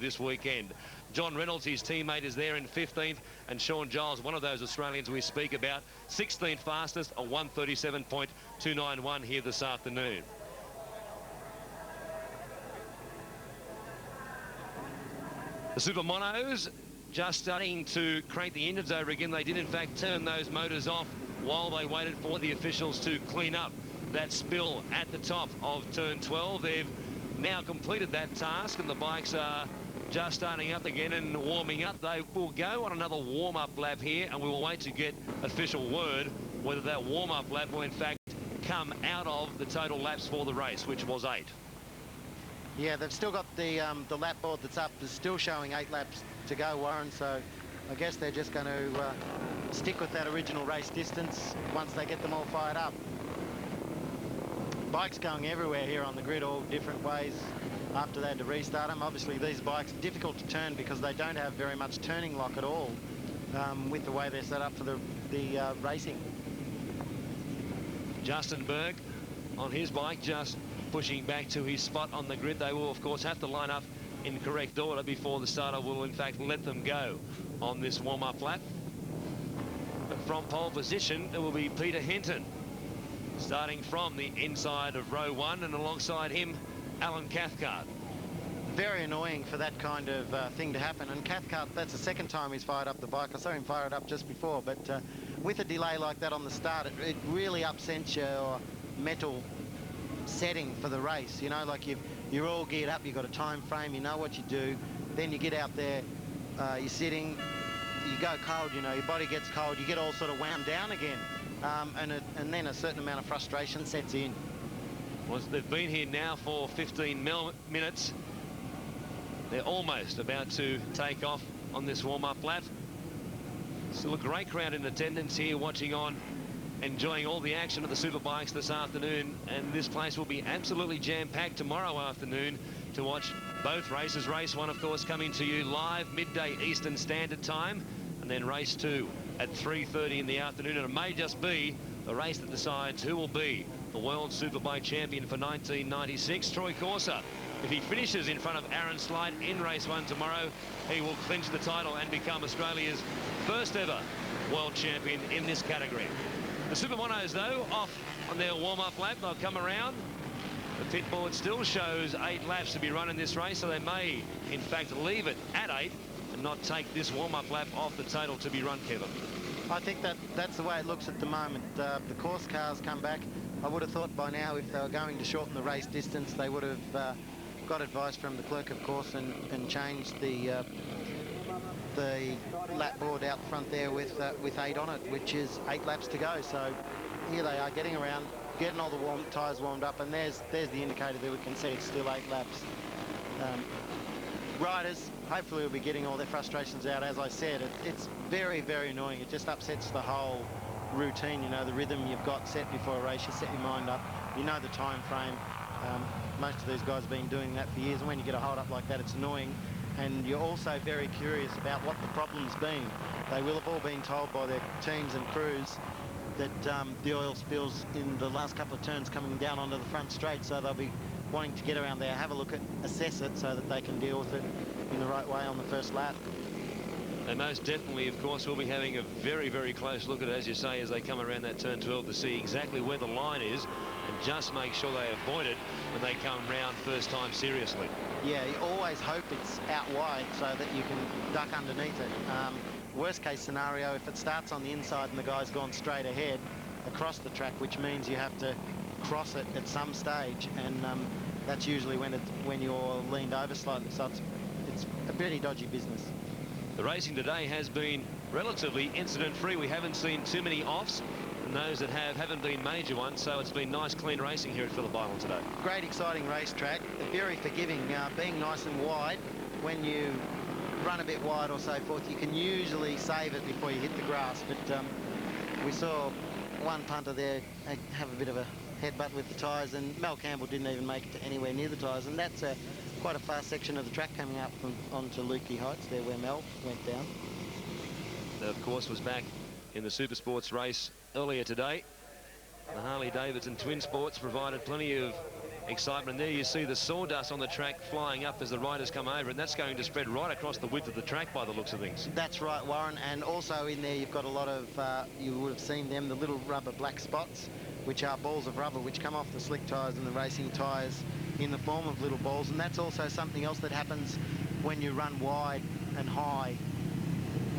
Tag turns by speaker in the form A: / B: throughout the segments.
A: this weekend. John Reynolds, his teammate, is there in 15th, and Sean Giles, one of those Australians we speak about, 16th fastest, a 1:37.291 here this afternoon. The Supermonos just starting to crank the engines over again. They did in fact turn those motors off while they waited for the officials to clean up that spill at the top of turn 12. They've now completed that task, and the bikes are just starting up again and warming up. They will go on another warm-up lap here, and we will wait to get official word whether that warm-up lap will in fact come out of the total laps for the race, which was 8.
B: Yeah, they've still got the lap board that's up. Is still showing 8 laps to go, Warren. So I guess they're just going to stick with that original race distance once they get them all fired up. Bikes going everywhere here on the grid, all different ways after they had to restart them. Obviously, these bikes are difficult to turn because they don't have very much turning lock at all with the way they're set up for the racing.
A: Justin Berg on his bike just pushing back to his spot on the grid. They will, of course, have to line up in correct order before the starter will, in fact, let them go on this warm-up lap. But from pole position, it will be Peter Hinton, starting from the inside of row 1, and alongside him, Alan Cathcart.
B: Very annoying for that kind of thing to happen. And Cathcart, that's the second time he's fired up the bike. I saw him fire it up just before, but with a delay like that on the start, it really upsets your metal setting for the race. You know, like you're all geared up, you've got a time frame, you know what you do. Then you get out there, you're sitting, you go cold, you know, your body gets cold, you get all sort of wound down again. And then a certain amount of frustration sets in.
A: Well, they've been here now for 15 minutes. They're almost about to take off on this warm-up lap. Still a great crowd in attendance here watching on, enjoying all the action of the Superbikes this afternoon, and this place will be absolutely jam-packed tomorrow afternoon to watch both races. Race 1, of course, coming to you live midday Eastern Standard Time, and then race 2 at 3:30 in the afternoon, and it may just be the race that decides who will be the World Superbike champion for 1996. Troy Corser, if he finishes in front of Aaron Slide in race 1 tomorrow, he will clinch the title and become Australia's first ever world champion in this category. The Supermonos, though, off on their warm-up lap. They'll come around. The pit board still shows 8 laps to be run in this race, so they may, in fact, leave it at 8 and not take this warm-up lap off the total to be run, Kevin.
B: I think that's the way it looks at the moment. The course cars come back. I would have thought by now, if they were going to shorten the race distance, they would have got advice from the clerk of course and changed the lap board out front there with 8 on it, which is 8 laps to go. So here they are getting around, getting all the tyres warmed up, and there's the indicator there. We can see it's still 8 laps. Riders hopefully will be getting all their frustrations out. As I said, it's very, very annoying. It just upsets the whole routine, you know, the rhythm you've got set before a race. You set your mind up, you know the time frame. Most of these guys have been doing that for years, and when you get a hold up like that, it's annoying. And you're also very curious about what the problem's been. They will have all been told by their teams and crews that the oil spills in the last couple of turns coming down onto the front straight, so they'll be wanting to get around there, have a look at, assess it, so that they can deal with it in the right way on the first lap.
A: They most definitely, of course, will be having a very, very close look at it, as you say, as they come around that turn 12 to see exactly where the line is and just make sure they avoid it when they come round first time seriously.
B: Yeah, you always hope it's out wide so that you can duck underneath it. Worst case scenario, if it starts on the inside and the guy's gone straight ahead across the track, which means you have to cross it at some stage, and that's usually when you're leaned over slightly, so it's a pretty dodgy business.
A: The racing today has been relatively incident-free. We haven't seen too many offs, and those that haven't been major ones, so it's been nice, clean racing here at Phillip Island today. Great,
B: exciting racetrack, very forgiving, being nice and wide. When you run a bit wide or so forth, you can usually save it before you hit the grass, but we saw one punter there have a bit of a headbutt with the tyres, and Mel Campbell didn't even make it to anywhere near the tyres, and that's quite a fast section of the track coming up onto Lukey Heights there where Mel went down.
A: That, of course, was back in the Super Sports race earlier today. The Harley-Davidson Twin Sports provided plenty of excitement. And there you see the sawdust on the track flying up as the riders come over, and that's going to spread right across the width of the track by the looks of things.
B: That's right, Warren. And also in there you've got a lot of, you would have seen them, the little rubber black spots, which are balls of rubber which come off the slick tyres and the racing tyres in the form of little balls. And that's also something else that happens when you run wide and high,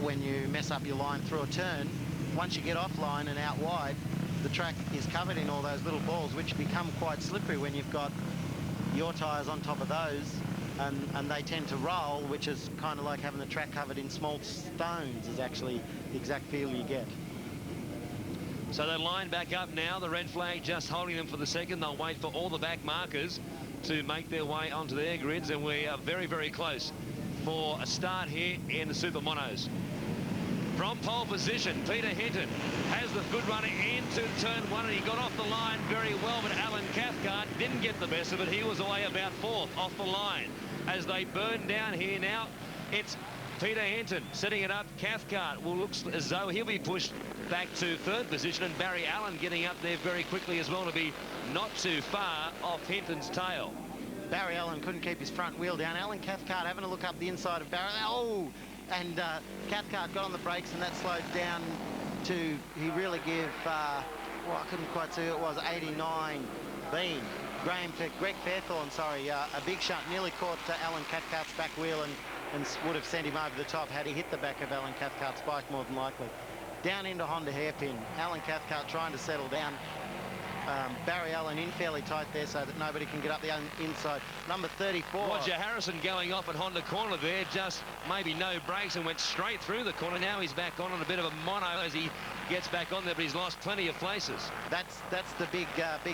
B: when you mess up your line through a turn. Once you get offline and out wide, the track is covered in all those little balls, which become quite slippery when you've got your tyres on top of those, and they tend to roll, which is kind of like having the track covered in small stones is actually the exact feel you get.
A: So they line back up now, the red flag just holding them for the second. They'll wait for all the back markers to make their way onto their grids, and we are very, very close for a start here in the Supermonos. From pole position, Peter Hinton has the good runner into turn one, and he got off the line very well, but Alan Cathcart didn't get the best of it. He was away about fourth off the line. As they burn down here now, it's Peter Hinton setting it up. Cathcart will look as though he'll be pushed back to third position, and Barry Allen getting up there very quickly as well to be not too far off Hinton's tail.
B: Barry Allen couldn't keep his front wheel down. Alan Cathcart having a look up the inside of Barry. Oh! And Cathcart got on the brakes, and that slowed down to, he really gave, well, I couldn't quite see who it was, 89 Bean. Greg Fairthorne, sorry, a big shot, nearly caught Alan Cathcart's back wheel and would have sent him over the top had he hit the back of Alan Cathcart's bike more than likely. Down into Honda hairpin. Alan Cathcart trying to settle down. Barry Allen in fairly tight there so that nobody can get up the inside. Number 34.
A: Roger Harrison going off at Honda corner there, just maybe no brakes and went straight through the corner. Now he's back on a bit of a mono as he gets back on there, but he's lost plenty of places.
B: That's the big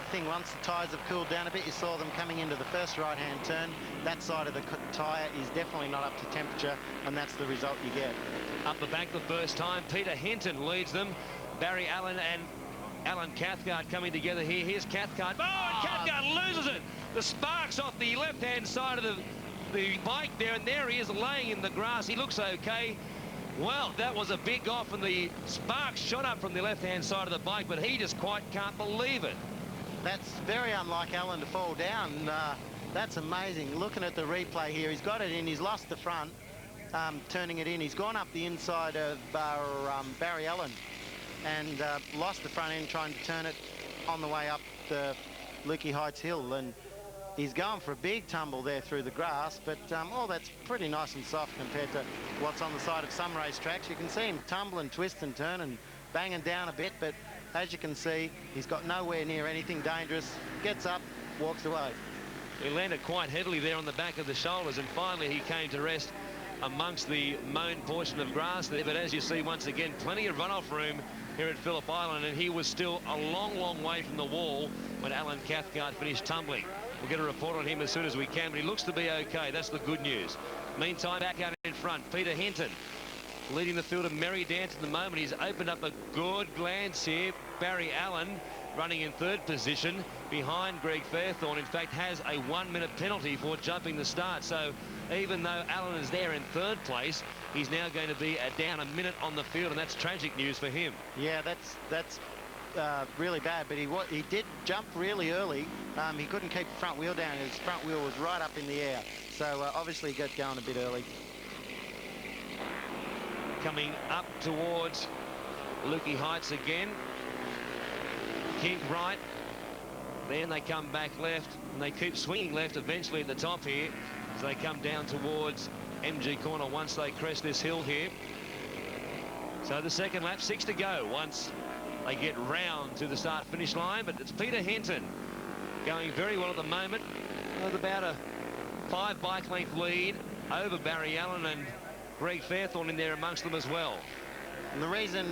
B: thing. Once the tyres have cooled down a bit, you saw them coming into the first right-hand turn. That side of the tyre is definitely not up to temperature, and that's the result you get.
A: Up the back the first time, Peter Hinton leads them. Barry Allen and Alan Cathcart coming together here. Here's Cathcart. Oh, and Cathcart loses it. The sparks off the left-hand side of the bike there, and there he is laying in the grass. He looks okay. Well, that was a big off, and the sparks shot up from the left-hand side of the bike, but he just quite can't believe it.
B: That's very unlike Alan to fall down. That's amazing. Looking at the replay here, he's got it in. He's lost the front, turning it in. He's gone up the inside of Barry Allen and lost the front end trying to turn it on the way up the Lukey Heights hill, and he's going for a big tumble there through the grass, but oh, that's pretty nice and soft compared to what's on the side of some racetracks. You can see him tumble and twist and turn and banging down a bit, but as you can see, he's got nowhere near anything dangerous. Gets up, walks away.
A: He landed quite heavily there on the back of the shoulders, and finally he came to rest amongst the mown portion of grass there. But as you see, once again, plenty of runoff room here at Phillip Island, and he was still a long, long way from the wall when Alan Cathcart finished tumbling. We'll get a report on him as soon as we can, but he looks to be okay. That's the good news. Meantime, back out in front, Peter Hinton leading the field of Merry Dance at the moment. He's opened up a good glance here. Barry Allen running in third position behind Greg Fairthorne. In fact, has a 1-minute penalty for jumping the start. So even though Allen is there in third place, he's now going to be down a minute on the field, and that's tragic news for him.
B: Yeah, that's really bad, but he did jump really early. He couldn't keep the front wheel down. His front wheel was right up in the air. So obviously he got going a bit early.
A: Coming up towards Lukey Heights again. Kink right. Then they come back left, and they keep swinging left eventually at the top here as they come down towards MG corner once they crest this hill here. So the second lap, 6 to go once they get round to the start-finish line. But it's Peter Hinton going very well at the moment, with about a 5 bike length lead over Barry Allen, and Greg Fairthorne in there amongst them as well.
B: And the reason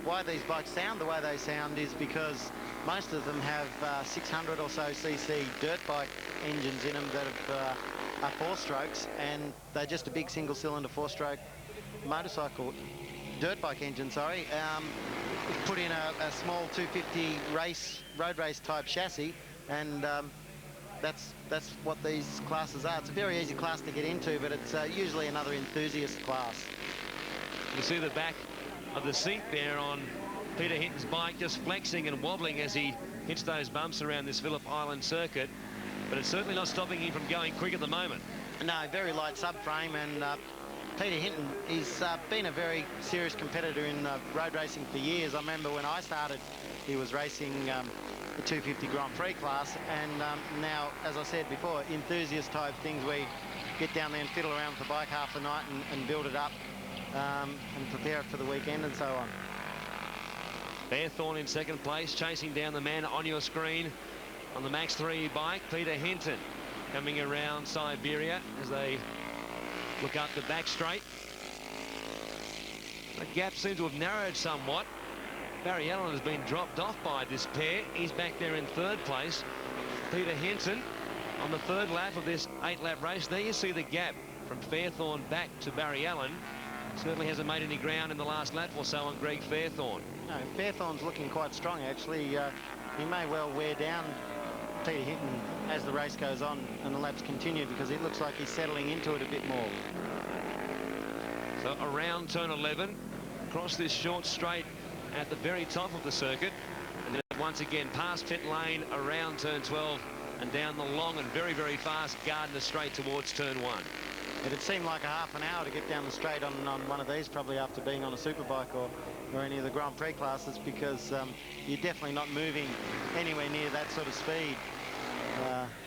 B: why these bikes sound the way they sound is because most of them have 600 or so cc dirt bike engines in them that are 4-strokes, and they're just a big single-cylinder 4-stroke motorcycle, dirt bike engine, sorry. Put in a small 250 road race type chassis, and that's what these classes are. It's a very easy class to get into, but it's usually another enthusiast class.
A: You see the back of the seat there on Peter Hinton's bike just flexing and wobbling as he hits those bumps around this Phillip Island circuit. but it's certainly not stopping him from going quick at the moment.
B: No, very light subframe, and Peter Hinton, he's been a very serious competitor in road racing for years. I remember when I started, he was racing the 250 Grand Prix class, and now, as I said before, enthusiast type things where you get down there and fiddle around with the bike half the night and build it up and prepare it for the weekend and so on.
A: Fairthorn in second place, chasing down the man on your screen on the Max 3 bike, Peter Hinton, coming around Siberia as they look up the back straight. The gap seems to have narrowed somewhat. Barry Allen has been dropped off by this pair. He's back there in third place. Peter Hinton on the third lap of this 8-lap race. There you see the gap from Fairthorn back to Barry Allen. Certainly hasn't made any ground in the last lap or so on Greg Fairthorn.
B: No, Fairthorn's looking quite strong, actually. He may well wear down Peter Hinton as the race goes on and the laps continue, because it looks like he's settling into it a bit more.
A: So around turn 11, across this short straight at the very top of the circuit, and then once again past pit lane, around turn 12 and down the long and very, very fast Gardner straight towards turn 1.
B: It'd seem like a half an hour to get down the straight on one of these, probably after being on a superbike or any of the Grand Prix classes, because you're definitely not moving anywhere near that sort of speed.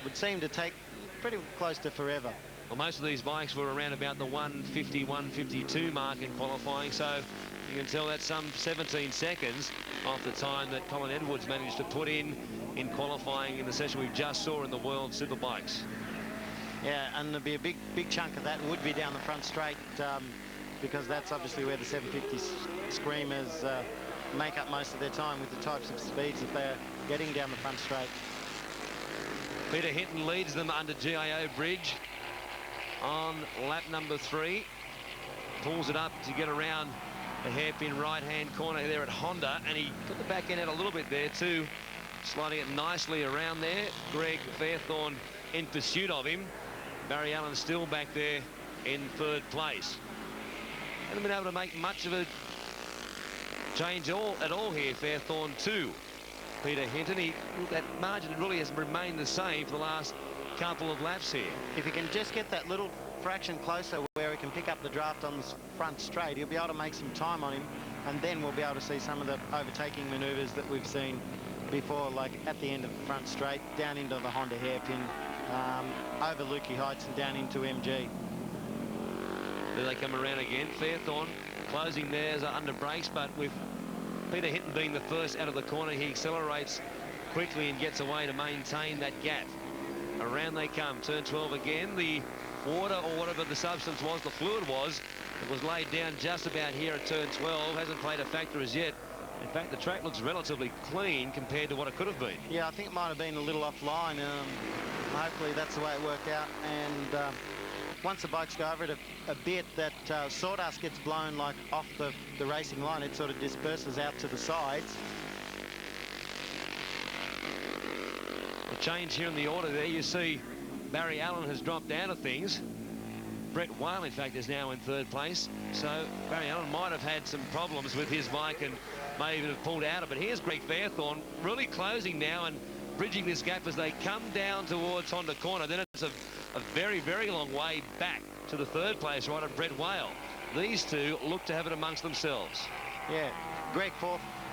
B: Would seem to take pretty close to forever.
A: Well, most of these bikes were around about the 150, 152 mark in qualifying, so you can tell that's some 17 seconds off the time that Colin Edwards managed to put in qualifying in the session we just saw in the World Superbikes.
B: Yeah, and there'd be a big chunk of that would be down the front straight, because that's obviously where the 750 Screamers make up most of their time with the types of speeds that they're getting down the front straight.
A: Peter Hinton leads them under GIO Bridge on lap number 3. Pulls it up to get around the hairpin right-hand corner there at Honda, and he put the back end out a little bit there too, sliding it nicely around there. Greg Fairthorn in pursuit of him. Barry Allen still back there in third place. Hasn't been able to make much of a change at all here, Fairthorn too. Peter Hinton, that margin really has remained the same for the last couple of laps here.
B: If he can just get that little fraction closer where he can pick up the draft on the front straight, he'll be able to make some time on him, and then we'll be able to see some of the overtaking maneuvers that we've seen before, like at the end of the front straight, down into the Honda hairpin, over Lukey Heights and down into MG.
A: There they come around again. Fairthorn closing theirs under brakes, but with Peter Hinton being the first out of the corner, he accelerates quickly and gets away to maintain that gap. Around they come, turn 12 again. The water, or whatever the substance was, the fluid was, it was laid down just about here at turn 12. Hasn't played a factor as yet. In fact, the track looks relatively clean compared to what it could have been. Yeah,
B: I think it might have been a little offline. Hopefully that's the way it worked out. And once the bikes go over it a bit, that sawdust gets blown like off the racing line. It sort of disperses out to the sides.
A: A change here in the order there. You see Barry Allen has dropped out of things. Brett Weil, in fact, is now in third place. So Barry Allen might have had some problems with his bike and may even have pulled out of it. Here's Greg Fairthorn really closing now and bridging this gap as they come down towards Honda Corner. Then it's a very, very long way back to the third place right at Brett Weil. These two look to have it amongst themselves.
B: Yeah, Greg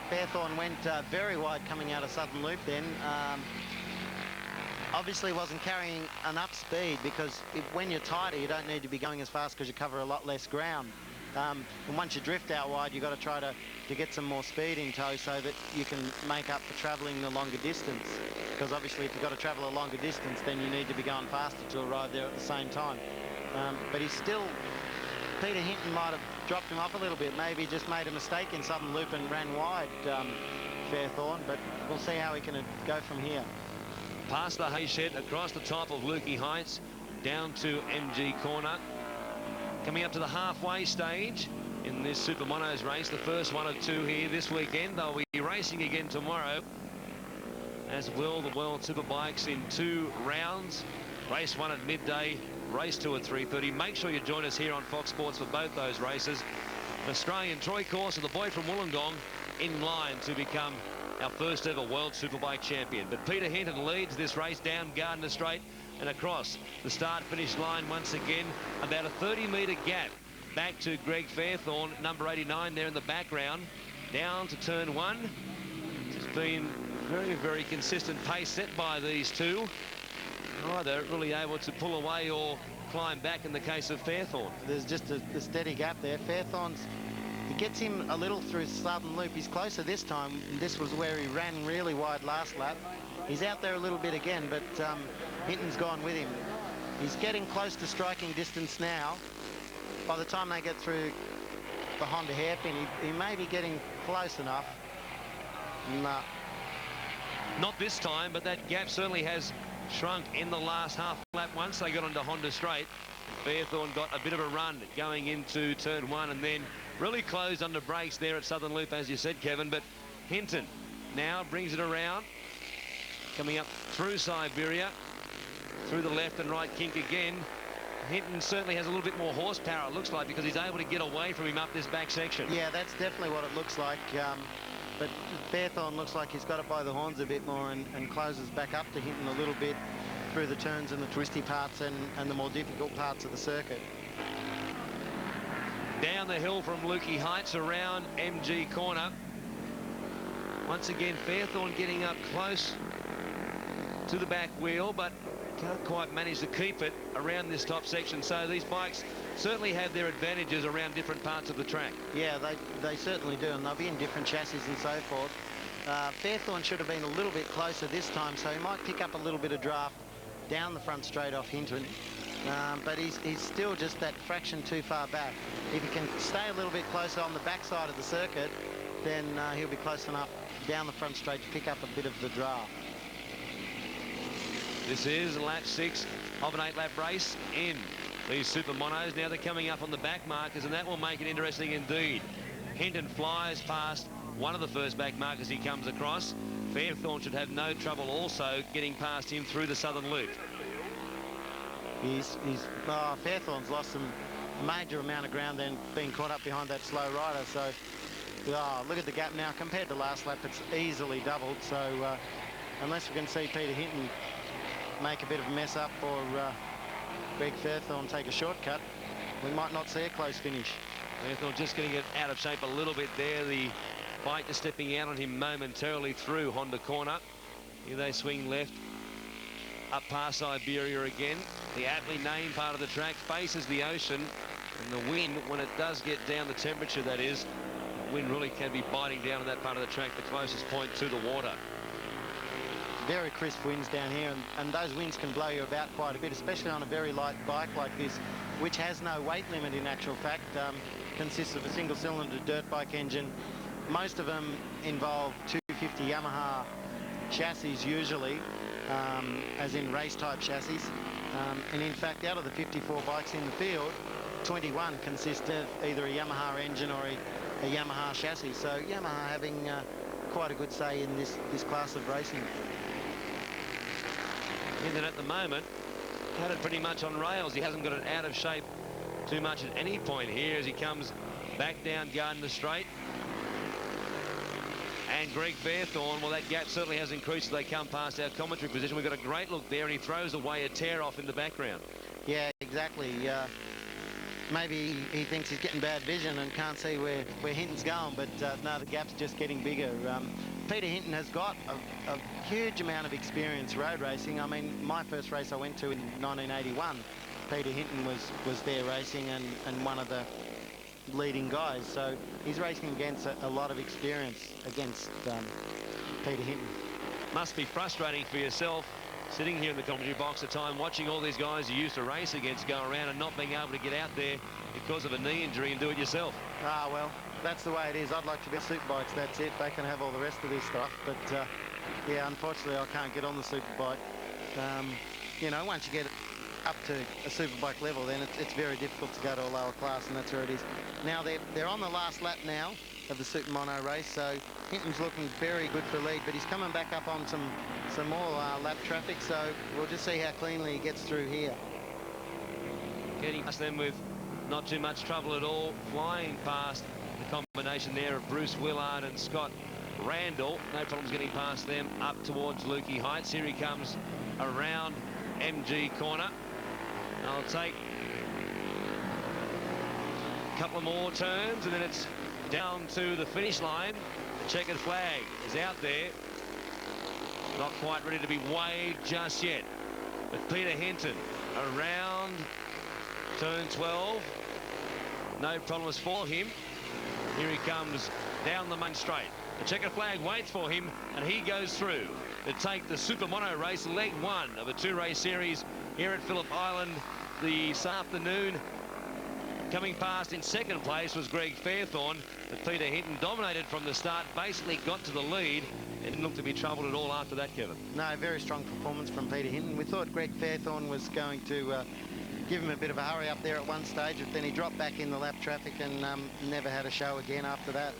B: Fairthorn went very wide coming out of Southern Loop then. Obviously wasn't carrying enough speed, because when you're tighter, you don't need to be going as fast because you cover a lot less ground. And once you drift out wide, you've got to try to get some more speed in tow so that you can make up for travelling the longer distance. Because obviously if you've got to travel a longer distance, then you need to be going faster to arrive there at the same time. But he's still, Peter Hinton might have dropped him off a little bit. Maybe just made a mistake in Southern Loop and ran wide, Fairthorn. But we'll see how he can go from here.
A: Past the hay shed, across the top of Lukey Heights, down to MG Corner. Coming up to the halfway stage in this Supermonos race, the first one of two here this weekend. They'll be racing again tomorrow, as will the World Superbikes in 2 rounds. Race 1 at midday, race 2 at 3:30. Make sure you join us here on Fox Sports for both those races. An Australian Troy Course and the boy from Wollongong in line to become our first ever World Superbike champion. But Peter Hinton leads this race down Gardner Straight and across the start-finish line once again. About a 30-metre gap back to Greg Fairthorn, number 89 there in the background. Down to turn 1. It's been very, very consistent pace set by these two. Either really able to pull away or climb back in the case of Fairthorn.
B: There's just a steady gap there. Fairthorn's, it gets him a little through Southern Loop. He's closer this time. This was where he ran really wide last lap. He's out there a little bit again, but Hinton's gone with him. He's getting close to striking distance now. By the time they get through the Honda hairpin, he may be getting close enough. No.
A: Not this time, but that gap certainly has shrunk in the last half lap once they got onto Honda Straight. Fairthorn got a bit of a run going into turn 1 and then really closed under brakes there at Southern Loop, as you said, Kevin. But Hinton now brings it around, coming up through Siberia, through the left and right kink again. Hinton certainly has a little bit more horsepower, it looks like, because he's able to get away from him up this back section. Yeah, that's definitely what it looks like. But Fairthorn looks like he's got it by the horns a bit more and closes back up to Hinton a little bit through the turns and the twisty parts and the more difficult parts of the circuit. Down the hill from Lukey Heights around MG Corner. Once again, Fairthorn getting up close to the back wheel, but can't quite manage to keep it around this top section. So these bikes certainly have their advantages around different parts of the track. Yeah, they certainly do, and they'll be in different chassis and so forth. Fairthorn should have been a little bit closer this time, so he might pick up a little bit of draft down the front straight off Hinton. But he's still just that fraction too far back. If he can stay a little bit closer on the backside of the circuit, then he'll be close enough down the front straight to pick up a bit of the draft. This is lap 6 of an 8-lap race in these Supermonos. Now they're coming up on the back markers, and that will make it interesting indeed. Hinton flies past one of the first back markers he comes across. Fairthorn should have no trouble also getting past him through the Southern Loop. Fairthorn's lost some major amount of ground then being caught up behind that slow rider. So, look at the gap now. Compared to last lap, it's easily doubled. So, unless we can see Peter Hinton make a bit of a mess up or Greg Fairthorn take a shortcut, we might not see a close finish. Fairthorn just getting it out of shape a little bit there. The bike just stepping out on him momentarily through Honda Corner. Here they swing left up past Siberia again. The aptly named part of the track faces the ocean, and the wind, when it does get down, the temperature that is, the wind really can be biting down on that part of the track, the closest point to the water. Very crisp winds down here, and those winds can blow you about quite a bit, especially on a very light bike like this, which has no weight limit in actual fact. Consists of a single-cylinder dirt bike engine. Most of them involve 250 Yamaha chassis usually, as in race-type chassis. And in fact, out of the 54 bikes in the field, 21 consist of either a Yamaha engine or a Yamaha chassis. So Yamaha having quite a good say in this class of racing. And at the moment, had it pretty much on rails. He hasn't got it out of shape too much at any point here as he comes back down Gardner Straight. And Greg Fairthorn, well, that gap certainly has increased as they come past our commentary position. We've got a great look there, and he throws away a tear-off in the background. Yeah, exactly. Maybe he thinks he's getting bad vision and can't see where Hinton's going, but no, the gap's just getting bigger. Peter Hinton has got a huge amount of experience road racing. I mean, my first race I went to in 1981, Peter Hinton was there racing and one of the leading guys. So he's racing against a lot of experience against Peter Hinton. Must be frustrating for yourself sitting here in the commentary box at time watching all these guys you used to race against go around and not being able to get out there because of a knee injury and do it yourself. Well, that's the way it is. I'd like to be superbikes, that's it. They can have all the rest of this stuff, but yeah, unfortunately I can't get on the superbike. You know, once you get up to a superbike level, then it's very difficult to go to a lower class, and that's where it is. Now they're on the last lap now of the Supermono race, so Hinton's looking very good for lead, but he's coming back up on some more lap traffic, so we'll just see how cleanly he gets through here. Getting past them with not too much trouble at all, flying past the combination there of Bruce Willard and Scott Randall. No problems getting past them up towards Lukey Heights. Here he comes around MG corner. I'll take a couple of more turns and then it's down to the finish line. The checkered flag is out there. Not quite ready to be waved just yet. But Peter Hinton around turn 12. No problems for him. Here he comes down the main straight. The checkered flag waits for him and he goes through to take the Supermono race, leg 1 of a 2-race series here at Phillip Island this afternoon. Coming past in second place was Greg Fairthorne, but Peter Hinton dominated from the start, basically got to the lead and didn't look to be troubled at all after that, Kevin.
B: No, very strong performance from Peter Hinton. We thought Greg Fairthorne was going to give him a bit of a hurry up there at one stage, but then he dropped back in the lap traffic and never had a show again after that.